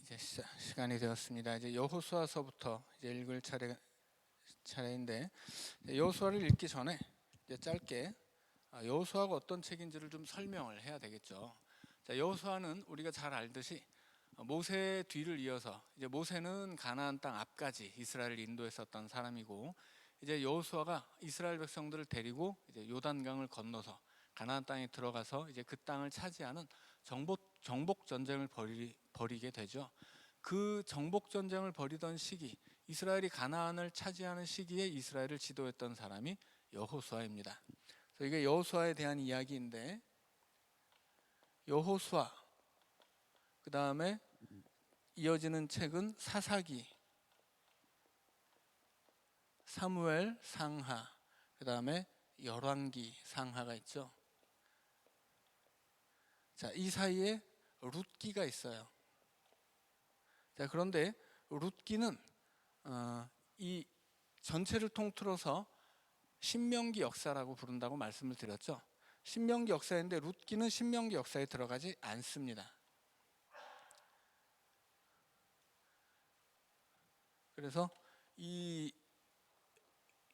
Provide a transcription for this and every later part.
이제 시간이 되었습니다. 이제 여호수아서부터 이제 읽을 차례인데, 여호수아를 읽기 전에 이제 짧게 여호수아가 어떤 책인지를 좀 설명을 해야 되겠죠. 자, 여호수아는 우리가 잘 알듯이 모세 뒤를 이어서 이제 모세는 가나안 땅 앞까지 이스라엘을 인도했었던 사람이고, 이제 여호수아가 이스라엘 백성들을 데리고 이제 요단강을 건너서 가나안 땅에 들어가서 이제 그 땅을 차지하는 정복 전쟁을 벌이게 되죠. 그 정복 전쟁을 벌이던 시기, 이스라엘이 가나안을 차지하는 시기에 이스라엘을 지도했던 사람이 여호수아입니다. 그래서 이게 여호수아에 대한 이야기인데, 여호수아, 그 다음에 이어지는 책은 사사기, 사무엘 상하, 그 다음에 열왕기 상하가 있죠. 자, 이 사이에 룻기가 있어요. 자, 그런데 룻기는 이 전체를 통틀어서 신명기 역사라고 부른다고 말씀을 드렸죠. 신명기 역사인데 룻기는 신명기 역사에 들어가지 않습니다. 그래서 이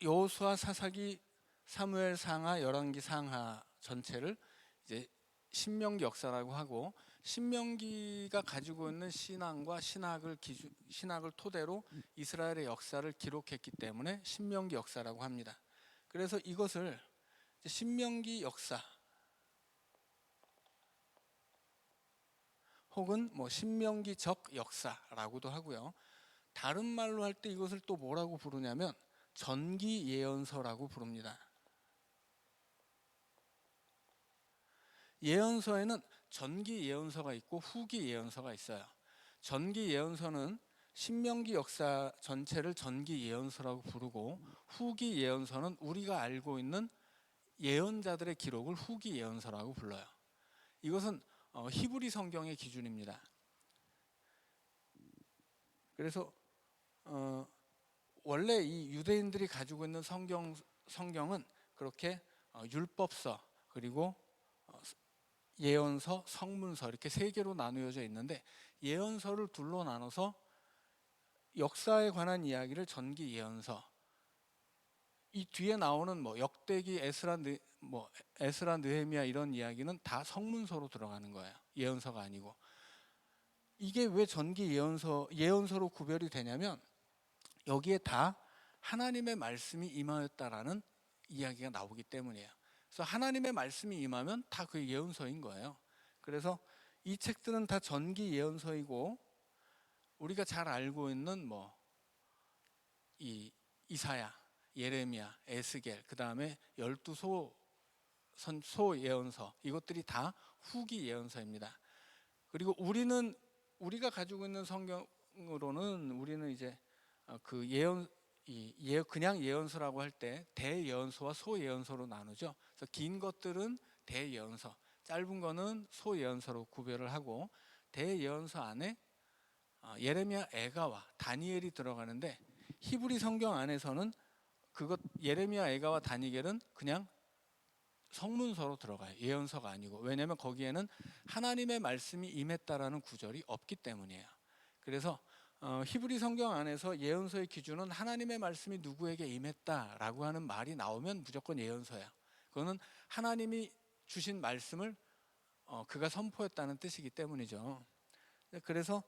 여호수아, 사사기, 사무엘 상하, 열왕기 상하 전체를 이제 신명기 역사라고 하고, 신명기가 가지고 있는 신앙과 신학을 토대로 이스라엘의 역사를 기록했기 때문에 신명기 역사라고 합니다. 그래서 이것을 신명기 역사 혹은 신명기적 역사라고도 하고요. 다른 말로 할 때 이것을 또 뭐라고 부르냐면 전기 예언서라고 부릅니다. 예언서에는 전기 예언서가 있고 후기 예언서가 있어요. 전기 예언서는 신명기 역사 전체를 전기 예언서라고 부르고, 후기 예언서는 우리가 알고 있는 예언자들의 기록을 후기 예언서라고 불러요. 이것은 히브리 성경의 기준입니다. 그래서 원래 이 유대인들이 가지고 있는 성경은 그렇게 율법서, 그리고 예언서, 성문서 이렇게 세 개로 나누어져 있는데, 예언서를 둘로 나눠서 역사에 관한 이야기를 전기 예언서, 이 뒤에 나오는 역대기, 에스라, 느헤미야 이런 이야기는 다 성문서로 들어가는 거예요. 예언서가 아니고. 이게 왜 전기 예언서로 구별이 되냐면, 여기에 다 하나님의 말씀이 임하였다라는 이야기가 나오기 때문이에요. 그래서 하나님의 말씀이 임하면 다 그 예언서인 거예요. 그래서 이 책들은 다 전기 예언서이고, 우리가 잘 알고 있는 이사야, 예레미야, 에스겔, 그 다음에 12소 예언서, 이것들이 다 후기 예언서입니다. 그리고 우리가 가지고 있는 성경으로는 우리는 이제 그 그냥 예언서라고 할 때 대예언서와 소예언서로 나누죠. 그래서 긴 것들은 대예언서, 짧은 거는 소예언서로 구별을 하고, 대예언서 안에 예레미야, 에가와 다니엘이 들어가는데, 히브리 성경 안에서는 예레미야, 에가와 다니엘은 그냥 성문서로 들어가요. 예언서가 아니고. 왜냐하면 거기에는 하나님의 말씀이 임했다라는 구절이 없기 때문이에요. 그래서 히브리 성경 안에서 예언서의 기준은 하나님의 말씀이 누구에게 임했다라고 하는 말이 나오면 무조건 예언서야. 그거는 하나님이 주신 말씀을 그가 선포했다는 뜻이기 때문이죠. 그래서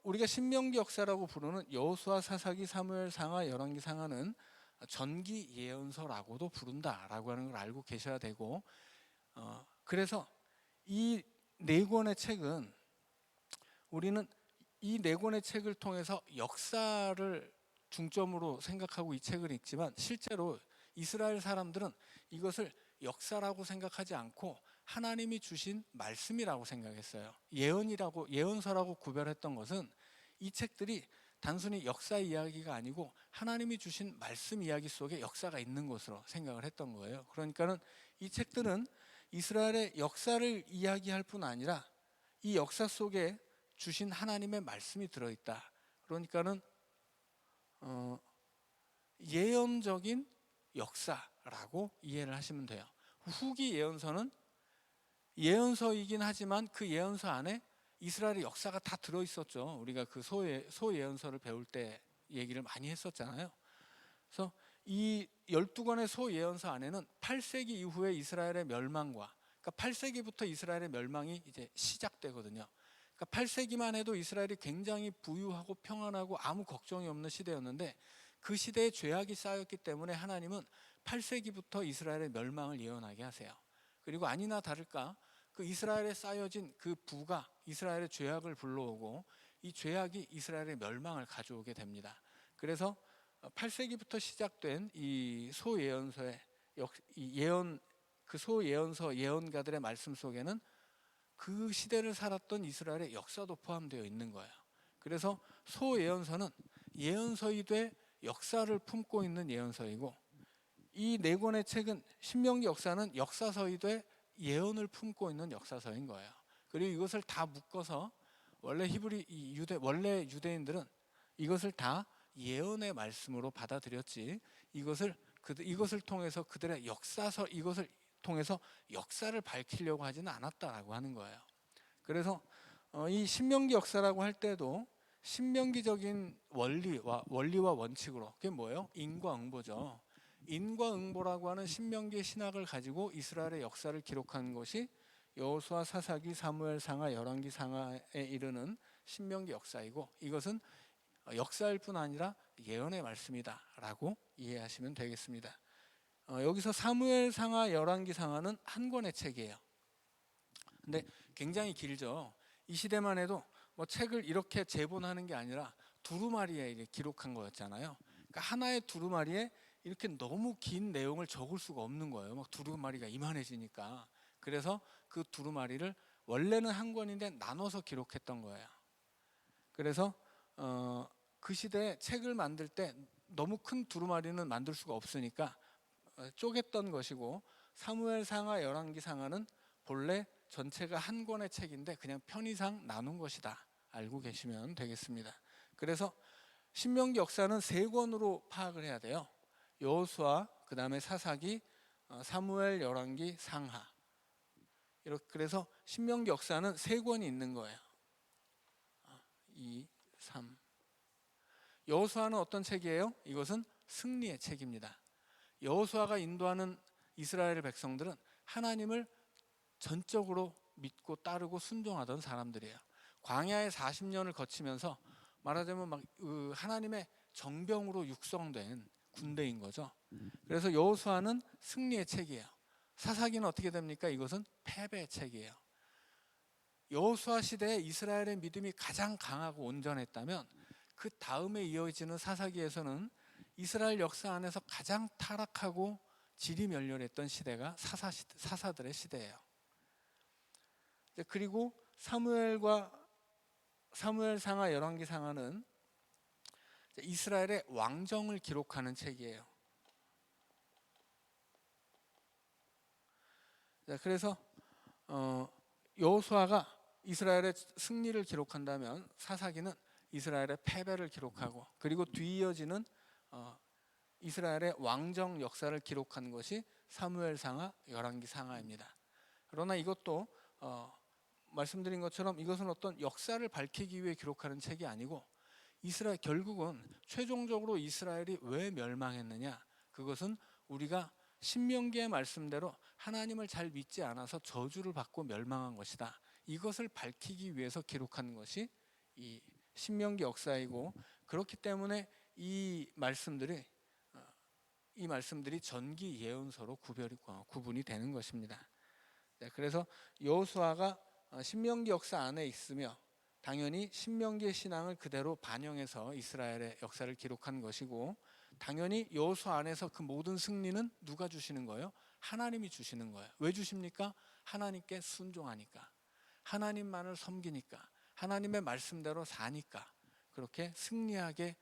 우리가 신명기 역사라고 부르는 여호수아, 사사기, 사무엘 상하, 열왕기 상하는 전기 예언서라고도 부른다라고 하는 걸 알고 계셔야 되고, 그래서 이 네 권의 책은 우리는 이 네 권의 책을 통해서 역사를 중점으로 생각하고 이 책을 읽지만, 실제로 이스라엘 사람들은 이것을 역사라고 생각하지 않고 하나님이 주신 말씀이라고 생각했어요. 예언서라고 구별했던 것은 이 책들이 단순히 역사 이야기가 아니고 하나님이 주신 말씀 이야기 속에 역사가 있는 것으로 생각을 했던 거예요. 그러니까는 이 책들은 이스라엘의 역사를 이야기할 뿐 아니라 이 역사 속에 주신 하나님의 말씀이 들어있다. 그러니까는 예언적인 역사라고 이해를 하시면 돼요. 후기 예언서는 예언서이긴 하지만 그 예언서 안에 이스라엘의 역사가 다 들어 있었죠. 우리가 그 소예언서를 배울 때 얘기를 많이 했었잖아요. 그래서 이 12권의 소예언서 안에는 8세기 이후에 이스라엘의 멸망과, 그러니까 8세기부터 이스라엘의 멸망이 이제 시작되거든요. 그러니까 8세기만 해도 이스라엘이 굉장히 부유하고 평안하고 아무 걱정이 없는 시대였는데, 그 시대에 죄악이 쌓였기 때문에 하나님은 8세기부터 이스라엘의 멸망을 예언하게 하세요. 그리고 아니나 다를까 그 이스라엘에 쌓여진 그 부가 이스라엘의 죄악을 불러오고, 이 죄악이 이스라엘의 멸망을 가져오게 됩니다. 그래서 8세기부터 시작된 이 소예언서의 이 예언, 그 소예언서 예언가들의 말씀 속에는 그 시대를 살았던 이스라엘의 역사도 포함되어 있는 거예요. 그래서 소예언서는 예언서이되 역사를 품고 있는 예언서이고, 이 네 권의 책은 신명기 역사는 역사서이되 예언을 품고 있는 역사서인 거예요. 그리고 이것을 다 묶어서 원래 원래 유대인들은 이것을 다 예언의 말씀으로 받아들였지, 이것을 통해서 그들의 역사서, 이것을 통해서 역사를 밝히려고 하지는 않았다라고 하는 거예요. 그래서 이 신명기 역사라고 할 때도 신명기적인 원리와 원칙으로, 그게 뭐예요? 인과응보죠. 인과응보라고 하는 신명기의 신학을 가지고 이스라엘의 역사를 기록한 것이 여호수아, 사사기, 사무엘상하, 열왕기상하에 이르는 신명기 역사이고, 이것은 역사일 뿐 아니라 예언의 말씀이다라고 이해하시면 되겠습니다. 여기서 사무엘상하, 열왕기상하는 한 권의 책이에요. 근데 굉장히 길죠. 이 시대만 해도 뭐 책을 이렇게 제본하는 게 아니라 두루마리에 기록한 거였잖아요. 그러니까 하나의 두루마리에 이렇게 너무 긴 내용을 적을 수가 없는 거예요. 막 두루마리가 이만해지니까. 그래서 그 두루마리를 원래는 한 권인데 나눠서 기록했던 거예요. 그래서 그 시대에 책을 만들 때 너무 큰 두루마리는 만들 수가 없으니까 쪼갰던 것이고, 사무엘상하, 열왕기상하는 본래 전체가 한 권의 책인데 그냥 편의상 나눈 것이다, 알고 계시면 되겠습니다. 그래서 신명기 역사는 세 권으로 파악을 해야 돼요. 여호수아, 그 다음에 사사기, 사무엘, 열왕기, 상하. 그래서 신명기 역사는 세 권이 있는 거예요. 2, 3. 여호수아는 어떤 책이에요? 이것은 승리의 책입니다. 여호수아가 인도하는 이스라엘 백성들은 하나님을 전적으로 믿고 따르고 순종하던 사람들이에요. 광야의 40년을 거치면서 말하자면 막 하나님의 정병으로 육성된 군대인 거죠. 그래서 여호수아는 승리의 책이에요. 사사기는 어떻게 됩니까? 이것은 패배의 책이에요. 여호수아 시대에 이스라엘의 믿음이 가장 강하고 온전했다면, 그 다음에 이어지는 사사기에서는 이스라엘 역사 안에서 가장 타락하고 질이 멸렬했던 시대가 사사들의 시대예요. 그리고 사무엘상하, 열왕기상하는 이스라엘의 왕정을 기록하는 책이에요. 그래서 여호수아가 이스라엘의 승리를 기록한다면, 사사기는 이스라엘의 패배를 기록하고, 그리고 뒤이어지는 이스라엘의 왕정 역사를 기록한 것이 사무엘상하, 열왕기상하입니다. 그러나 이것도 말씀드린 것처럼 이것은 어떤 역사를 밝히기 위해 기록하는 책이 아니고, 결국은 최종적으로 이스라엘이 왜 멸망했느냐, 그것은 우리가 신명기의 말씀대로 하나님을 잘 믿지 않아서 저주를 받고 멸망한 것이다, 이것을 밝히기 위해서 기록한 것이 이 신명기 역사이고, 그렇기 때문에 이 말씀들이 전기 예언서로 구분이 되는 것입니다. 그래서 여호수아가 신명기 역사 안에 있으며, 당연히 신명기의 신앙을 그대로 반영해서 이스라엘의 역사를 기록한 것이고, 당연히 여호수아 안에서 그 모든 승리는 누가 주시는 거예요? 하나님이 주시는 거예요. 왜 주십니까? 하나님께 순종하니까, 하나님만을 섬기니까, 하나님의 말씀대로 사니까 그렇게 승리하게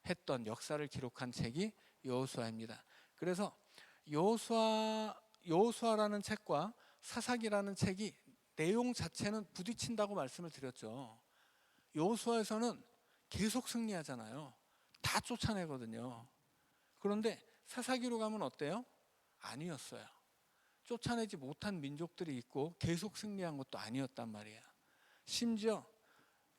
했던 역사를 기록한 책이 여호수아입니다. 그래서 여호수아라는 책과 사사기라는 책이 내용 자체는 부딪힌다고 말씀을 드렸죠. 여호수아에서는 계속 승리하잖아요. 다 쫓아내거든요. 그런데 사사기로 가면 어때요? 아니었어요. 쫓아내지 못한 민족들이 있고 계속 승리한 것도 아니었단 말이에요. 심지어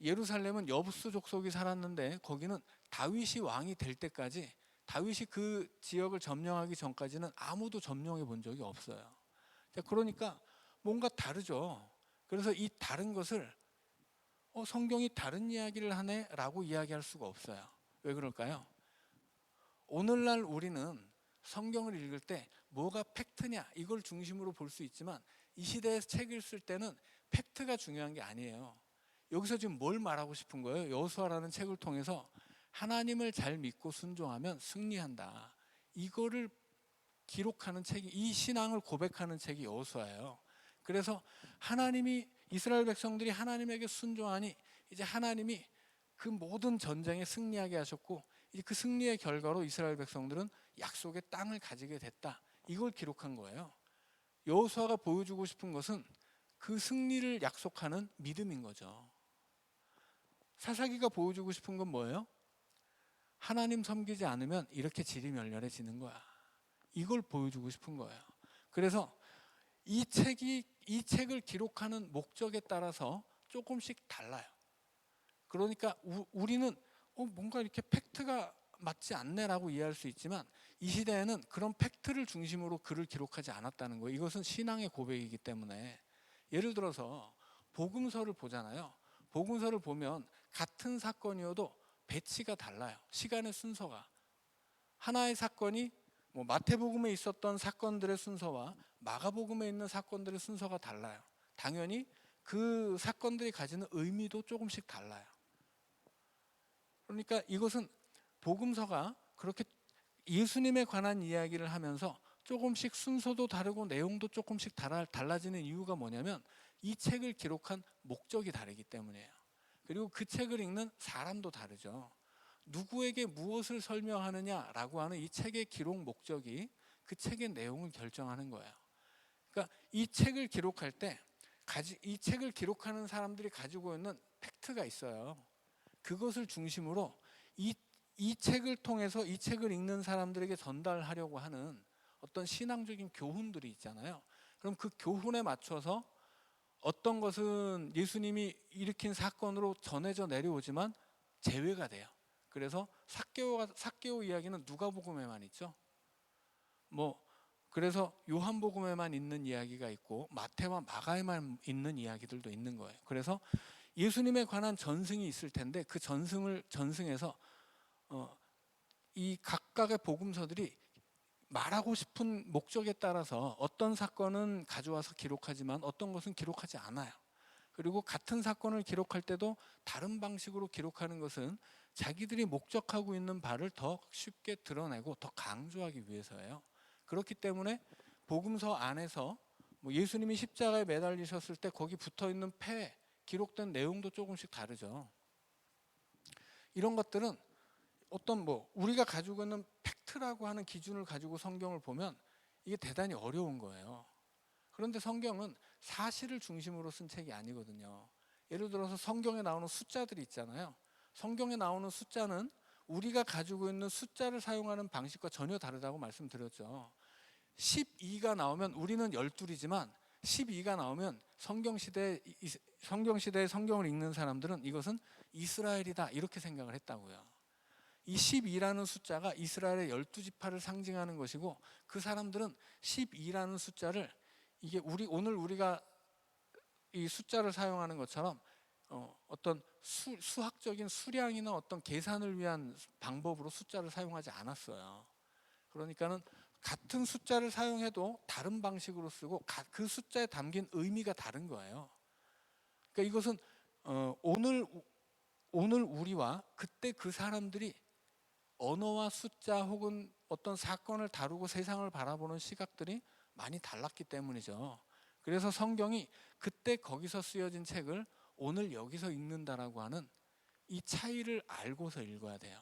예루살렘은 여부스 족속이 살았는데 거기는 다윗이 왕이 될 때까지, 다윗이 그 지역을 점령하기 전까지는 아무도 점령해 본 적이 없어요. 그러니까 뭔가 다르죠. 그래서 이 다른 것을 성경이 다른 이야기를 하네 라고 이야기할 수가 없어요. 왜 그럴까요? 오늘날 우리는 성경을 읽을 때 뭐가 팩트냐 이걸 중심으로 볼 수 있지만, 이 시대에서 책을 쓸 때는 팩트가 중요한 게 아니에요. 여기서 지금 뭘 말하고 싶은 거예요? 여호수아라는 책을 통해서 하나님을 잘 믿고 순종하면 승리한다, 이거를 기록하는 책이, 이 신앙을 고백하는 책이 여호수아예요. 그래서 하나님이, 이스라엘 백성들이 하나님에게 순종하니 이제 하나님이 그 모든 전쟁에 승리하게 하셨고, 이제 그 승리의 결과로 이스라엘 백성들은 약속의 땅을 가지게 됐다, 이걸 기록한 거예요. 여호수아가 보여주고 싶은 것은 그 승리를 약속하는 믿음인 거죠. 사사기가 보여주고 싶은 건 뭐예요? 하나님 섬기지 않으면 이렇게 지리멸렬해지는 거야, 이걸 보여주고 싶은 거예요. 그래서 이 책을 기록하는 목적에 따라서 조금씩 달라요. 그러니까 우리는 뭔가 이렇게 팩트가 맞지 않네라고 이해할 수 있지만, 이 시대에는 그런 팩트를 중심으로 글을 기록하지 않았다는 거예요. 이것은 신앙의 고백이기 때문에. 예를 들어서 복음서를 보잖아요. 복음서를 보면 같은 사건이어도 배치가 달라요. 시간의 순서가. 하나의 사건이 마태복음에 있었던 사건들의 순서와 마가복음에 있는 사건들의 순서가 달라요. 당연히 그 사건들이 가지는 의미도 조금씩 달라요. 그러니까 이것은 복음서가 그렇게 예수님에 관한 이야기를 하면서 조금씩 순서도 다르고 내용도 조금씩 달라지는 이유가 뭐냐면, 이 책을 기록한 목적이 다르기 때문이에요. 그리고 그 책을 읽는 사람도 다르죠. 누구에게 무엇을 설명하느냐라고 하는 이 책의 기록 목적이 그 책의 내용을 결정하는 거예요. 그러니까 이 책을 기록할 때 이 책을 기록하는 사람들이 가지고 있는 팩트가 있어요. 그것을 중심으로 이 책을 통해서 이 책을 읽는 사람들에게 전달하려고 하는 어떤 신앙적인 교훈들이 있잖아요. 그럼 그 교훈에 맞춰서 어떤 것은 예수님이 일으킨 사건으로 전해져 내려오지만 제외가 돼요. 그래서 삭개오 이야기는 누가복음에만 있죠. 그래서 요한복음에만 있는 이야기가 있고 마태와 마가에만 있는 이야기들도 있는 거예요. 그래서 예수님에 관한 전승이 있을 텐데 그 전승에서 이 각각의 복음서들이 말하고 싶은 목적에 따라서 어떤 사건은 가져와서 기록하지만 어떤 것은 기록하지 않아요. 그리고 같은 사건을 기록할 때도 다른 방식으로 기록하는 것은 자기들이 목적하고 있는 바를 더 쉽게 드러내고 더 강조하기 위해서예요. 그렇기 때문에 복음서 안에서 예수님이 십자가에 매달리셨을 때 거기 붙어있는 패, 기록된 내용도 조금씩 다르죠. 이런 것들은 어떤 우리가 가지고 있는 팩트라고 하는 기준을 가지고 성경을 보면 이게 대단히 어려운 거예요. 그런데 성경은 사실을 중심으로 쓴 책이 아니거든요. 예를 들어서 성경에 나오는 숫자들이 있잖아요. 성경에 나오는 숫자는 우리가 가지고 있는 숫자를 사용하는 방식과 전혀 다르다고 말씀드렸죠. 12가 나오면 우리는 12이지만 12가 나오면 성경시대에 성경을 읽는 사람들은 이것은 이스라엘이다 이렇게 생각을 했다고요. 이 12라는 숫자가 이스라엘의 12지파를 상징하는 것이고, 그 사람들은 12라는 숫자를 이게 오늘 우리가 이 숫자를 사용하는 것처럼 어떤 수학적인 수량이나 어떤 계산을 위한 방법으로 숫자를 사용하지 않았어요. 그러니까는 같은 숫자를 사용해도 다른 방식으로 쓰고 그 숫자에 담긴 의미가 다른 거예요. 그러니까 이것은 오늘 우리와 그때 그 사람들이 언어와 숫자 혹은 어떤 사건을 다루고 세상을 바라보는 시각들이 많이 달랐기 때문이죠. 그래서 성경이 그때 거기서 쓰여진 책을 오늘 여기서 읽는다라고 하는 이 차이를 알고서 읽어야 돼요.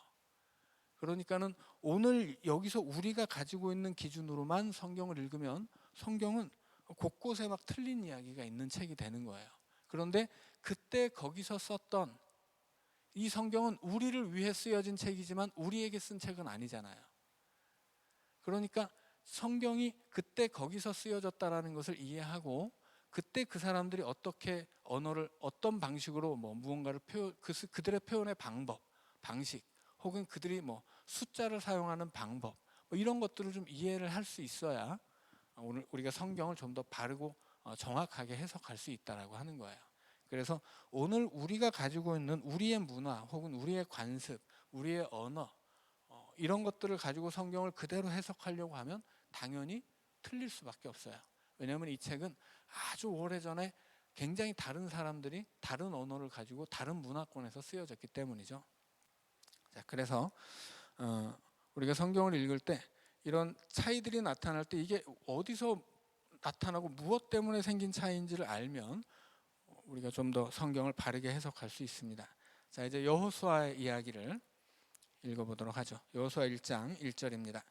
그러니까는 오늘 여기서 우리가 가지고 있는 기준으로만 성경을 읽으면 성경은 곳곳에 막 틀린 이야기가 있는 책이 되는 거예요. 그런데 그때 거기서 썼던 이 성경은 우리를 위해 쓰여진 책이지만 우리에게 쓴 책은 아니잖아요. 그러니까 성경이 그때 거기서 쓰여졌다라는 것을 이해하고 그때 그 사람들이 어떻게 언어를 어떤 방식으로 무언가를 그들의 표현의 방식, 혹은 그들이 숫자를 사용하는 방법, 이런 것들을 좀 이해를 할 수 있어야 오늘 우리가 성경을 좀 더 바르고 정확하게 해석할 수 있다라고 하는 거예요. 그래서 오늘 우리가 가지고 있는 우리의 문화, 혹은 우리의 관습, 우리의 언어, 이런 것들을 가지고 성경을 그대로 해석하려고 하면 당연히 틀릴 수밖에 없어요. 왜냐하면 이 책은 아주 오래전에 굉장히 다른 사람들이 다른 언어를 가지고 다른 문화권에서 쓰여졌기 때문이죠. 자, 그래서 우리가 성경을 읽을 때 이런 차이들이 나타날 때 이게 어디서 나타나고 무엇 때문에 생긴 차이인지를 알면 우리가 좀 더 성경을 바르게 해석할 수 있습니다. 자, 이제 여호수아의 이야기를 읽어보도록 하죠. 여호수아 1장 1절입니다.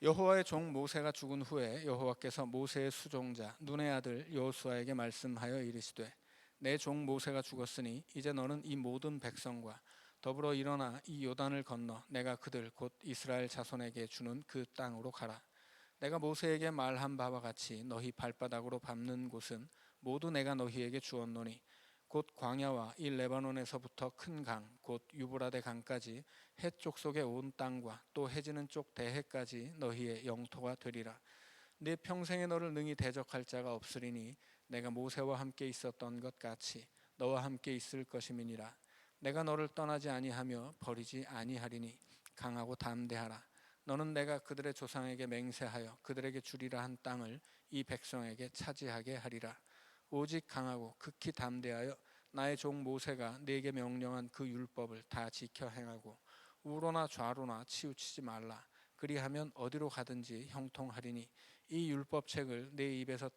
여호와의 종 모세가 죽은 후에 여호와께서 모세의 수종자 눈의 아들 여호수아에게 말씀하여 이르시되 내 종 모세가 죽었으니 이제 너는 이 모든 백성과 더불어 일어나 이 요단을 건너 내가 그들 곧 이스라엘 자손에게 주는 그 땅으로 가라. 내가 모세에게 말한 바와 같이 너희 발바닥으로 밟는 곳은 모두 내가 너희에게 주었노니 곧 광야와 이 레바논에서부터 큰 강 곧 유브라데 강까지 해 족속의 온 땅과 또 해지는 쪽 대해까지 너희의 영토가 되리라. 네 평생에 너를 능히 대적할 자가 없으리니 내가 모세와 함께 있었던 것 같이 너와 함께 있을 것임이니라. 내가 너를 떠나지 아니하며 버리지 아니하리니 강하고 담대하라. 너는 내가 그들의 조상에게 맹세하여 그들에게 주리라 한 땅을 이 백성에게 차지하게 하리라. 오직 강하고 극히 담대하여 나의 종 모세가 네게 명령한 그 율법을 다 지켜 행하고 우로나 좌로나 치우치지 말라. 그리하면 어디로 가든지 형통하리니 이 율법책을 네 입에서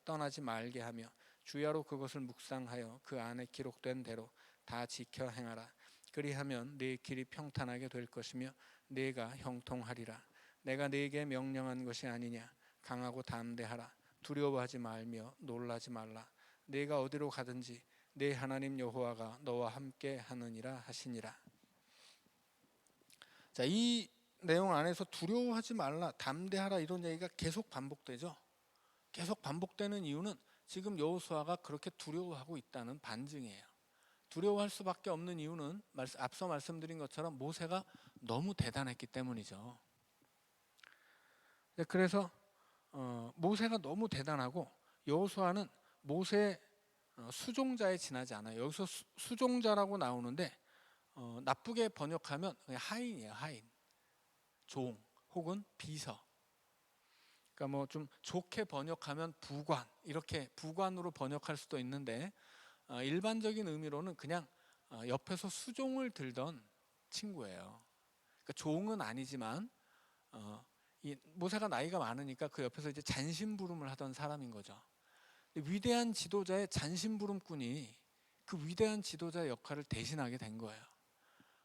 떠나지 말게 하며 주야로 그것을 묵상하여 그 안에 기록된 대로 다 지켜 행하라. 그리하면 네 길이 평탄하게 될 것이며 네가 형통하리라. 내가 네게 명령한 것이 아니냐. 강하고 담대하라. 두려워하지 말며 놀라지 말라. 네가 어디로 가든지 네 하나님 여호와가 너와 함께 하느니라 하시니라. 자, 이 내용 안에서 두려워하지 말라, 담대하라 이런 얘기가 계속 반복되죠. 계속 반복되는 이유는 지금 여호수아가 그렇게 두려워하고 있다는 반증이에요. 두려워할 수밖에 없는 이유는 앞서 말씀드린 것처럼 모세가 너무 대단했기 때문이죠. 그래서 모세가 너무 대단하고 여호수아는 모세 수종자에 지나지 않아요. 여기서 수종자라고 나오는데 나쁘게 번역하면 그냥 하인이에요. 하인, 종 혹은 비서. 그러니까 좀 좋게 번역하면 부관, 이렇게 부관으로 번역할 수도 있는데 일반적인 의미로는 그냥 옆에서 수종을 들던 친구예요. 그러니까 종은 아니지만 이 모세가 나이가 많으니까 그 옆에서 이제 잔심부름을 하던 사람인 거죠. 위대한 지도자의 잔심부름꾼이 그 위대한 지도자의 역할을 대신하게 된 거예요.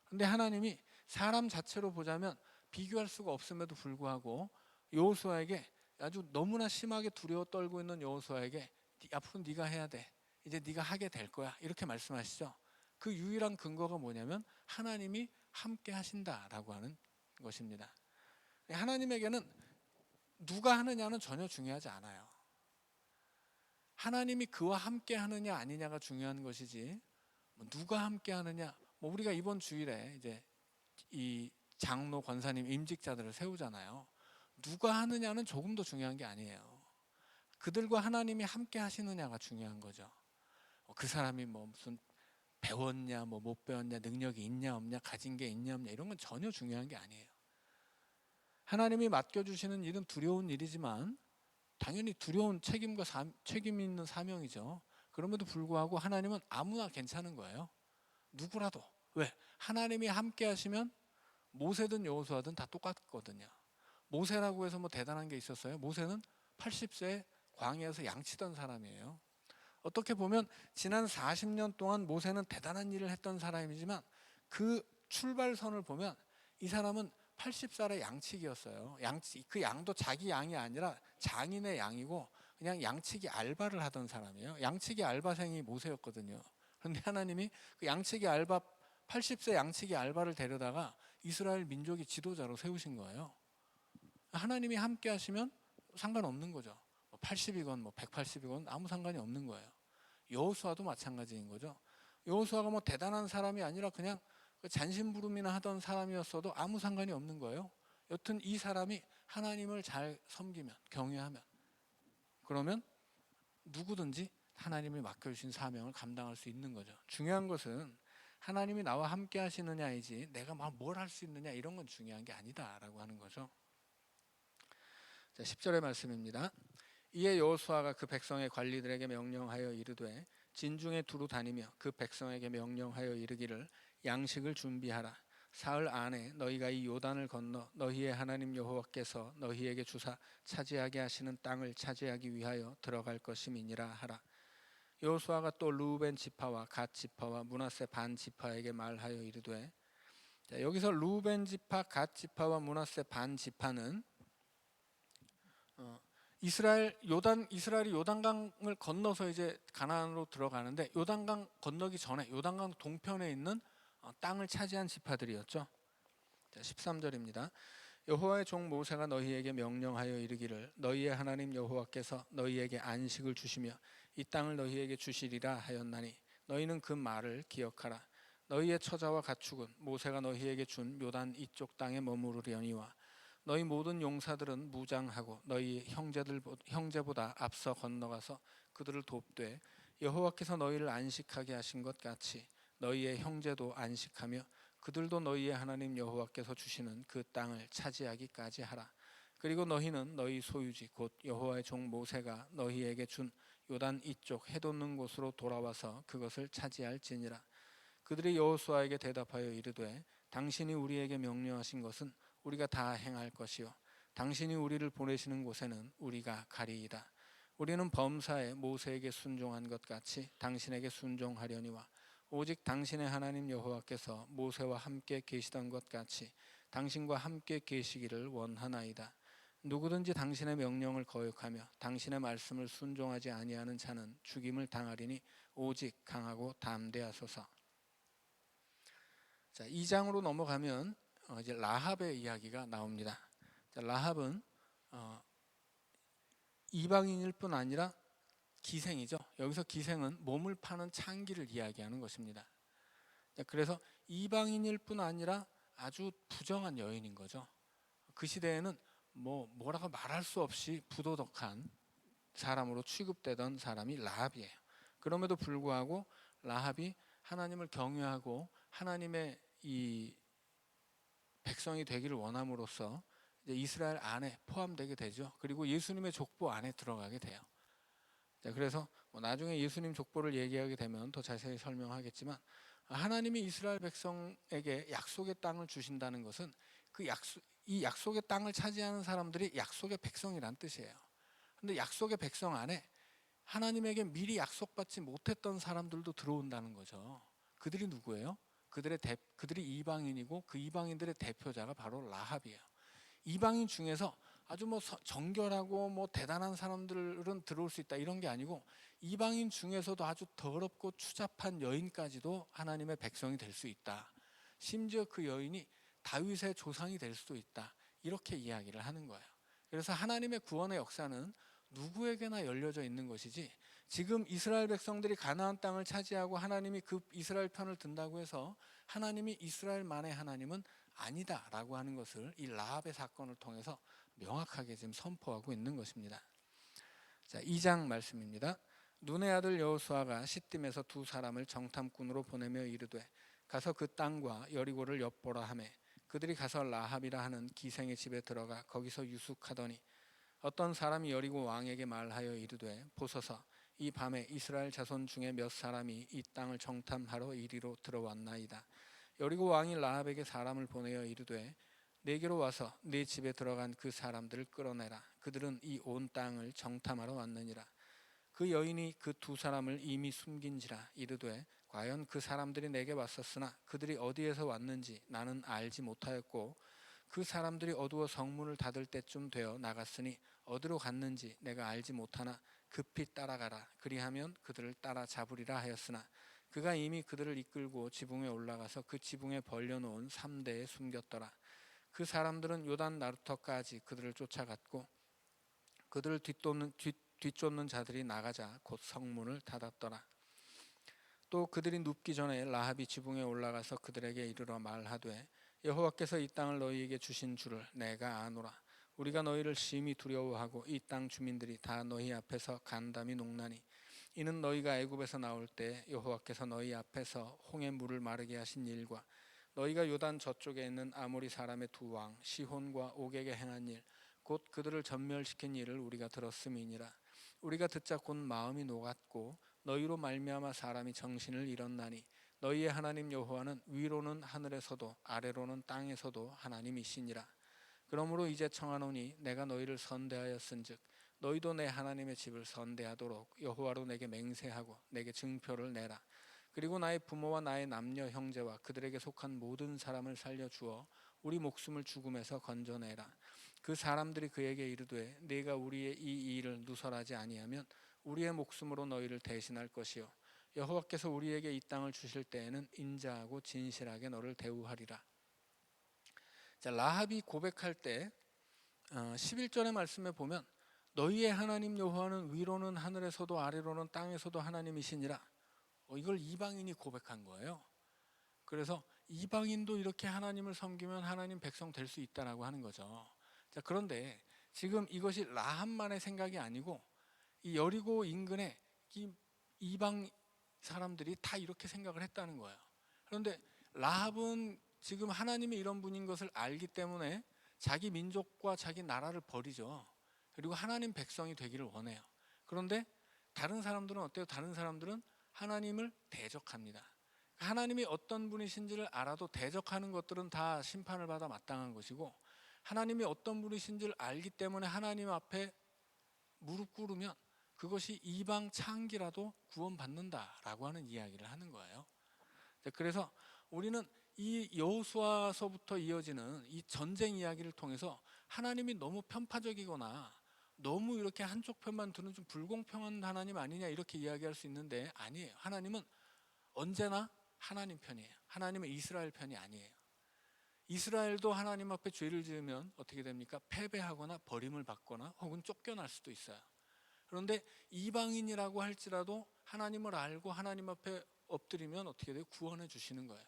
그런데 하나님이 사람 자체로 보자면 비교할 수가 없음에도 불구하고 여호수아에게 아주 너무나 심하게 두려워 떨고 있는 여호수아에게 앞으로 네가 해야 돼. 이제 네가 하게 될 거야. 이렇게 말씀하시죠. 그 유일한 근거가 뭐냐면 하나님이 함께 하신다라고 하는 것입니다. 하나님에게는 누가 하느냐는 전혀 중요하지 않아요. 하나님이 그와 함께 하느냐 아니냐가 중요한 것이지 누가 함께 하느냐. 우리가 이번 주일에 이제 이 장로 권사님 임직자들을 세우잖아요. 누가 하느냐는 조금 더 중요한 게 아니에요. 그들과 하나님이 함께 하시느냐가 중요한 거죠. 그 사람이 무슨 배웠냐 못 배웠냐 능력이 있냐 없냐 가진 게 있냐 없냐 이런 건 전혀 중요한 게 아니에요. 하나님이 맡겨주시는 일은 두려운 일이지만 당연히 두려운 책임 있는 사명이죠. 그럼에도 불구하고 하나님은 아무나 괜찮은 거예요. 누구라도. 왜? 하나님이 함께 하시면 모세든 여호수아든 다 똑같거든요. 모세라고 해서 대단한 게 있었어요? 모세는 80세에 광야에서 양치던 사람이에요. 어떻게 보면 지난 40년 동안 모세는 대단한 일을 했던 사람이지만 그 출발선을 보면 이 사람은 80살의 양치기였어요. 그 양도 자기 양이 아니라 장인의 양이고 그냥 양치기 알바를 하던 사람이에요. 양치기 알바생이 모세였거든요. 그런데 하나님이 그 양치기 알바 80세 양치기 알바를 데려다가 이스라엘 민족의 지도자로 세우신 거예요. 하나님이 함께 하시면 상관없는 거죠. 80이건 뭐 180이건 아무 상관이 없는 거예요. 여호수아도 마찬가지인 거죠. 여호수아가 뭐 대단한 사람이 아니라 그냥 잔심부름이나 하던 사람이었어도 아무 상관이 없는 거예요. 여튼 이 사람이 하나님을 잘 섬기면, 경외하면, 그러면 누구든지 하나님이 맡겨주신 사명을 감당할 수 있는 거죠. 중요한 것은 하나님이 나와 함께 하시느냐이지 내가 막 뭘 할 수 있느냐 이런 건 중요한 게 아니다라고 하는 거죠. 자, 10절의 말씀입니다. 이에 여호수아가 그 백성의 관리들에게 명령하여 이르되 진중에 두루 다니며 그 백성에게 명령하여 이르기를 양식을 준비하라. 사흘 안에 너희가 이 요단을 건너 너희의 하나님 여호와께서 너희에게 주사 차지하게 하시는 땅을 차지하기 위하여 들어갈 것임이니라 하라. 여호수아가 또 루벤 지파와 갓 지파와 므낫세 반 지파에게 말하여 이르되, 자, 여기서 루벤 지파, 갓 지파와 므낫세 반 지파는 이스라엘이 요단강을 건너서 이제 가나안으로 들어가는데 요단강 건너기 전에 요단강 동편에 있는 땅을 차지한 지파들이었죠. 자, 13절입니다. 여호와의 종 모세가 너희에게 명령하여 이르기를 너희의 하나님 여호와께서 너희에게 안식을 주시며 이 땅을 너희에게 주시리라 하였나니 너희는 그 말을 기억하라. 너희의 처자와 가축은 모세가 너희에게 준 요단 이쪽 땅에 머무르려니와 너희 모든 용사들은 무장하고 너희 형제보다 앞서 건너가서 그들을 돕되 여호와께서 너희를 안식하게 하신 것 같이 너희의 형제도 안식하며 그들도 너희의 하나님 여호와께서 주시는 그 땅을 차지하기까지 하라. 그리고 너희는 너희 소유지 곧 여호와의 종 모세가 너희에게 준 요단 이쪽 해돋는 곳으로 돌아와서 그것을 차지할지니라. 그들이 여호수아에게 대답하여 이르되 당신이 우리에게 명령하신 것은 우리가 다 행할 것이요 당신이 우리를 보내시는 곳에는 우리가 가리이다. 우리는 범사에 모세에게 순종한 것 같이 당신에게 순종하려니와 오직 당신의 하나님 여호와께서 모세와 함께 계시던 것 같이 당신과 함께 계시기를 원하나이다. 누구든지 당신의 명령을 거역하며 당신의 말씀을 순종하지 아니하는 자는 죽임을 당하리니 오직 강하고 담대하소서. 자, 2장으로 넘어가면 이제 라합의 이야기가 나옵니다. 자, 라합은 이방인일 뿐 아니라 기생이죠. 여기서 기생은 몸을 파는 창기를 이야기하는 것입니다. 자, 그래서 이방인일 뿐 아니라 아주 부정한 여인인 거죠. 그 시대에는 뭐라고 말할 수 없이 부도덕한 사람으로 취급되던 사람이 라합이에요. 그럼에도 불구하고 라합이 하나님을 경외하고 하나님의 이 백성이 되기를 원함으로써 이제 이스라엘 안에 포함되게 되죠. 그리고 예수님의 족보 안에 들어가게 돼요. 자, 그래서 나중에 예수님 족보를 얘기하게 되면 더 자세히 설명하겠지만 하나님이 이스라엘 백성에게 약속의 땅을 주신다는 것은 이 약속의 땅을 차지하는 사람들이 약속의 백성이란 뜻이에요. 근데 약속의 백성 안에 하나님에게 미리 약속받지 못했던 사람들도 들어온다는 거죠. 그들이 누구예요? 그들이 이방인이고 그 이방인들의 대표자가 바로 라합이에요. 이방인 중에서 아주 정결하고 대단한 사람들은 들어올 수 있다 이런 게 아니고 이방인 중에서도 아주 더럽고 추잡한 여인까지도 하나님의 백성이 될 수 있다. 심지어 그 여인이 다윗의 조상이 될 수도 있다. 이렇게 이야기를 하는 거예요. 그래서 하나님의 구원의 역사는 누구에게나 열려져 있는 것이지 지금 이스라엘 백성들이 가나안 땅을 차지하고 하나님이 그 이스라엘 편을 든다고 해서 하나님이 이스라엘만의 하나님은 아니다라고 하는 것을 이 라합의 사건을 통해서 명확하게 지금 선포하고 있는 것입니다. 자, 2장 말씀입니다. 눈의 아들 여호수아가 시딤에서 두 사람을 정탐꾼으로 보내며 이르되 가서 그 땅과 여리고를 엿보라 하매 그들이 가서 라합이라 하는 기생의 집에 들어가 거기서 유숙하더니 어떤 사람이 여리고 왕에게 말하여 이르되 보소서 이 밤에 이스라엘 자손 중에 몇 사람이 이 땅을 정탐하러 이리로 들어왔나이다. 여리고 왕이 라합에게 사람을 보내어 이르되 내게로 와서 네 집에 들어간 그 사람들을 끌어내라. 그들은 이 온 땅을 정탐하러 왔느니라. 그 여인이 그 두 사람을 이미 숨긴지라 이르되 과연 그 사람들이 내게 왔었으나 그들이 어디에서 왔는지 나는 알지 못하였고 그 사람들이 어두워 성문을 닫을 때쯤 되어 나갔으니 어디로 갔는지 내가 알지 못하나 급히 따라가라. 그리하면 그들을 따라 잡으리라 하였으나 그가 이미 그들을 이끌고 지붕에 올라가서 그 지붕에 벌려놓은 3대에 숨겼더라. 그 사람들은 요단 나루터까지 그들을 쫓아갔고 그들을 뒤쫓는 자들이 나가자 곧 성문을 닫았더라. 또 그들이 눕기 전에 라합이 지붕에 올라가서 그들에게 이르러 말하되 여호와께서 이 땅을 너희에게 주신 줄을 내가 아노라. 우리가 너희를 심히 두려워하고 이 땅 주민들이 다 너희 앞에서 간담이 녹나니 이는 너희가 애굽에서 나올 때 여호와께서 너희 앞에서 홍해 물을 마르게 하신 일과 너희가 요단 저쪽에 있는 아모리 사람의 두 왕 시혼과 옥에게 행한 일 곧 그들을 전멸시킨 일을 우리가 들었음이니라. 우리가 듣자 곧 마음이 녹았고 너희로 말미암아 사람이 정신을 잃었나니 너희의 하나님 여호와는 위로는 하늘에서도 아래로는 땅에서도 하나님이시니라. 그러므로 이제 청하노니 내가 너희를 선대하였은즉 너희도 내 하나님의 집을 선대하도록 여호와로 내게 맹세하고 내게 증표를 내라. 그리고 나의 부모와 나의 남녀 형제와 그들에게 속한 모든 사람을 살려주어 우리 목숨을 죽음에서 건져내라. 그 사람들이 그에게 이르되 네가 우리의 이 일을 누설하지 아니하면 우리의 목숨으로 너희를 대신할 것이요 여호와께서 우리에게 이 땅을 주실 때에는 인자하고 진실하게 너를 대우하리라. 자, 라합이 고백할 때 11절의 말씀에 보면 너희의 하나님 여호와는 위로는 하늘에서도 아래로는 땅에서도 하나님이시니라. 이걸 이방인이 고백한 거예요. 그래서 이방인도 이렇게 하나님을 섬기면 하나님 백성 될 수 있다라고 하는 거죠. 자, 그런데 지금 이것이 라합만의 생각이 아니고 이 여리고 인근에 이 이방 사람들이 다 이렇게 생각을 했다는 거예요. 그런데 라합은 지금 하나님이 이런 분인 것을 알기 때문에 자기 민족과 자기 나라를 버리죠. 그리고 하나님 백성이 되기를 원해요. 그런데 다른 사람들은 어때요? 다른 사람들은 하나님을 대적합니다. 하나님이 어떤 분이신지를 알아도 대적하는 것들은 다 심판을 받아 마땅한 것이고 하나님이 어떤 분이신지를 알기 때문에 하나님 앞에 무릎 꿇으면 그것이 이방 창기라도 구원받는다라고 하는 이야기를 하는 거예요. 그래서 우리는 이 여호수아서부터 이어지는 이 전쟁 이야기를 통해서 하나님이 너무 편파적이거나 너무 이렇게 한쪽 편만 두는 좀 불공평한 하나님 아니냐 이렇게 이야기할 수 있는데 아니에요. 하나님은 언제나 하나님 편이에요. 하나님은 이스라엘 편이 아니에요. 이스라엘도 하나님 앞에 죄를 지으면 어떻게 됩니까? 패배하거나 버림을 받거나 혹은 쫓겨날 수도 있어요. 그런데 이방인이라고 할지라도 하나님을 알고 하나님 앞에 엎드리면 어떻게 돼요? 구원해 주시는 거예요.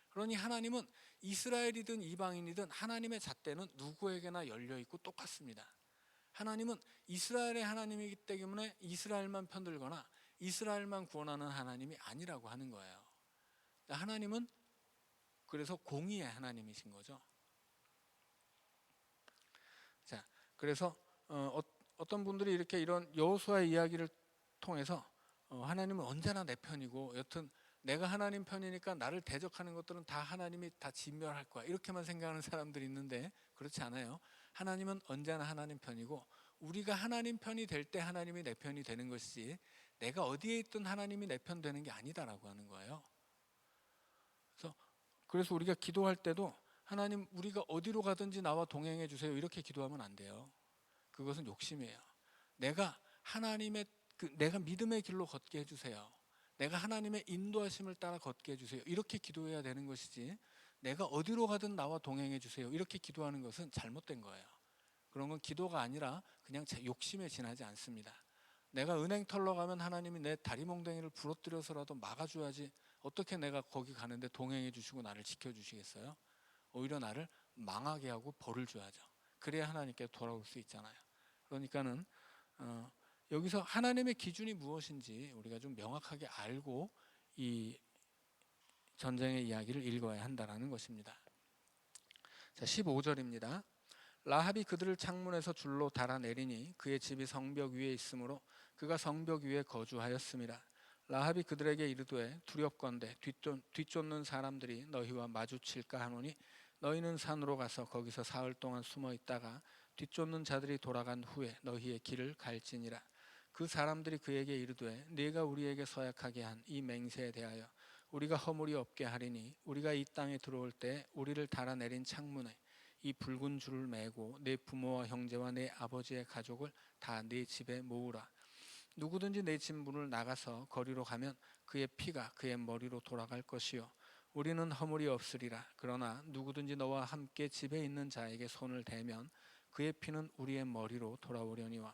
그러니 하나님은 이스라엘이든 이방인이든 하나님의 잣대는 누구에게나 열려 있고 똑같습니다. 하나님은 이스라엘의 하나님이기 때문에 이스라엘만 편들거나 이스라엘만 구원하는 하나님이 아니라고 하는 거예요. 하나님은 그래서 공의의 하나님이신 거죠. 자, 그래서 어떤 분들이 이렇게 이런 여호수아의 이야기를 통해서 하나님은 언제나 내 편이고 여튼 내가 하나님 편이니까 나를 대적하는 것들은 다 하나님이 다 진멸할 거야 이렇게만 생각하는 사람들이 있는데 그렇지 않아요. 하나님은 언제나 하나님 편이고 우리가 하나님 편이 될 때 하나님이 내 편이 되는 것이지 내가 어디에 있든 하나님이 내 편 되는 게 아니다라고 하는 거예요. 그래서 우리가 기도할 때도 하나님 우리가 어디로 가든지 나와 동행해 주세요 이렇게 기도하면 안 돼요. 그것은 욕심이에요. 내가 하나님의 내가 믿음의 길로 걷게 해주세요. 내가 하나님의 인도하심을 따라 걷게 해주세요. 이렇게 기도해야 되는 것이지 내가 어디로 가든 나와 동행해 주세요. 이렇게 기도하는 것은 잘못된 거예요. 그런 건 기도가 아니라 그냥 제 욕심에 지나지 않습니다. 내가 은행 털러 가면 하나님이 내 다리 몽댕이를 부러뜨려서라도 막아줘야지 어떻게 내가 거기 가는데 동행해 주시고 나를 지켜주시겠어요? 오히려 나를 망하게 하고 벌을 줘야죠. 그래야 하나님께 돌아올 수 있잖아요. 그러니까는 여기서 하나님의 기준이 무엇인지 우리가 좀 명확하게 알고 이 전쟁의 이야기를 읽어야 한다는 것입니다. 자, 15절입니다. 라합이 그들을 창문에서 줄로 달아내리니 그의 집이 성벽 위에 있으므로 그가 성벽 위에 거주하였습니다. 라합이 그들에게 이르되 두렵건대 뒤쫓는 사람들이 너희와 마주칠까 하노니 너희는 산으로 가서 거기서 사흘 동안 숨어 있다가 뒤쫓는 자들이 돌아간 후에 너희의 길을 갈지니라. 그 사람들이 그에게 이르되 네가 우리에게 서약하게 한 이 맹세에 대하여 우리가 허물이 없게 하리니 우리가 이 땅에 들어올 때 우리를 달아내린 창문에 이 붉은 줄을 매고 내 부모와 형제와 내 아버지의 가족을 다 네 집에 모으라. 누구든지 내 집 문을 나가서 거리로 가면 그의 피가 그의 머리로 돌아갈 것이요 우리는 허물이 없으리라. 그러나 누구든지 너와 함께 집에 있는 자에게 손을 대면 그의 피는 우리의 머리로 돌아오려니와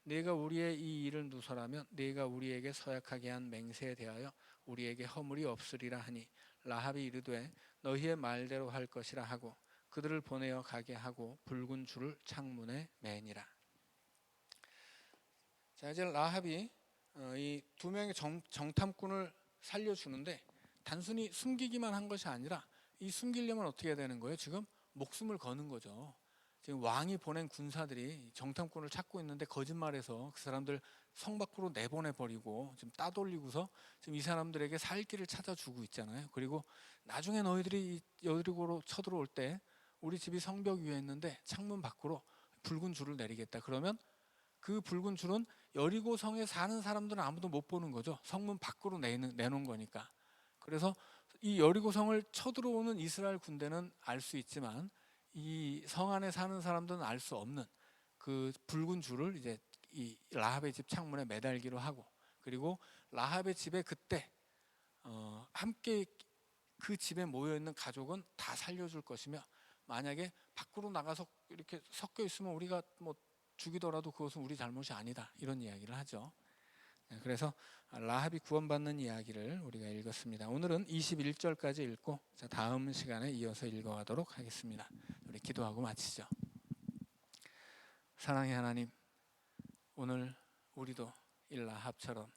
네가 우리의 이 일을 누설하면 네가 우리에게 서약하게 한 맹세에 대하여 우리에게 허물이 없으리라 하니 라합이 이르되 너희의 말대로 할 것이라 하고 그들을 보내어 가게 하고 붉은 줄을 창문에 매니라. 자, 이제 라합이 이 두 명의 정탐꾼을 살려주는데 단순히 숨기기만 한 것이 아니라 이 숨기려면 어떻게 해야 되는 거예요? 지금 목숨을 거는 거죠. 지금 왕이 보낸 군사들이 정탐꾼을 찾고 있는데 거짓말해서 그 사람들 성 밖으로 내보내 버리고 지금 따돌리고서 지금 이 사람들에게 살 길을 찾아주고 있잖아요. 그리고 나중에 너희들이 여리고로 쳐들어올 때 우리 집이 성벽 위에 있는데 창문 밖으로 붉은 줄을 내리겠다. 그러면 그 붉은 줄은 여리고 성에 사는 사람들은 아무도 못 보는 거죠. 성문 밖으로 내놓은 거니까. 그래서 이 여리고 성을 쳐들어오는 이스라엘 군대는 알 수 있지만 이 성 안에 사는 사람들은 알 수 없는 그 붉은 줄을 이제 이 라합의 집 창문에 매달기로 하고, 그리고 라합의 집에 그때 함께 그 집에 모여 있는 가족은 다 살려줄 것이며, 만약에 밖으로 나가서 이렇게 섞여 있으면 우리가 뭐 죽이더라도 그것은 우리 잘못이 아니다, 이런 이야기를 하죠. 그래서 라합이 구원받는 이야기를 우리가 읽었습니다. 오늘은 21절까지 읽고 다음 시간에 이어서 읽어가도록 하겠습니다. 우리 기도하고 마치죠. 사랑의 하나님, 오늘 우리도 이 라합처럼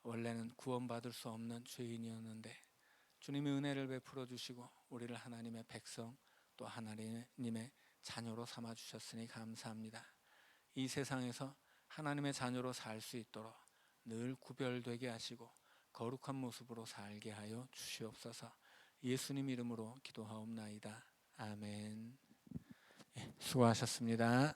원래는 구원받을 수 없는 죄인이었는데 주님의 은혜를 베풀어 주시고 우리를 하나님의 백성 또 하나님의 자녀로 삼아 주셨으니 감사합니다. 이 세상에서 하나님의 자녀로 살 수 있도록 늘 구별되게 하시고 거룩한 모습으로 살게 하여 주시옵소서. 예수님 이름으로 기도하옵나이다. 아멘. 수고하셨습니다.